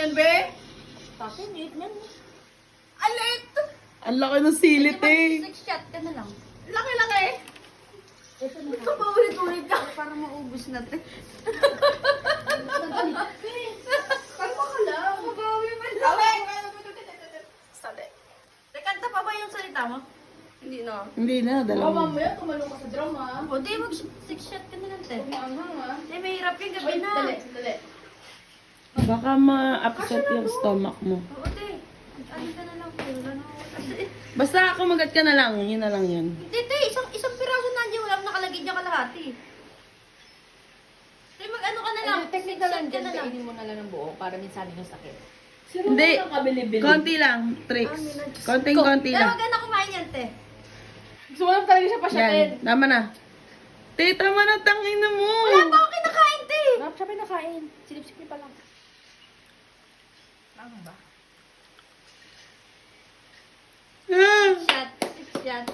yan, be? Kasi, liit yan. Alit! Ang laki ng silit eh. 6 shot ka na lang. Laki-laki! Ito na Ito ba ulit-ulit ka? Para maubos na ito. Kalma ka lang. Mabawi mo lang. Sali. Kanta pa ba yung salita mo? Hindi na. Hindi na, Baka dalawa. mamaya tumalong ka sa drama. O, di mag 6 shot ka na lang, te. Maanghang ah. Di, mahirap yung gabi Wait, na. dali, dali. Baka ma-upset yung stomach mo. Oo, te. Ano ka na lang, te. Wala na ako. Basta kumagat ka na lang, yun na lang yun. Hindi, te. Isang piraso na dyan. Wala nakalagay dyan kalahati. Te, mag-ano ka na lang. Technical 6 lang shot ka dyan, na lang. kainin mo na lang ng buo para minsan yung sakit. Hindi, konti lang, tricks. Konting-konti Pero lang. wag ka na kumain yan, te. Gusto mo lang talaga siya pasyatin. Yan, tama na. Te, tama na, tangin na mo. Wala pa ako kinakain, te. Sarap siya pinakain. Silip-silip pa lang. Ano ba? Ah. 6 shot. 6 shot.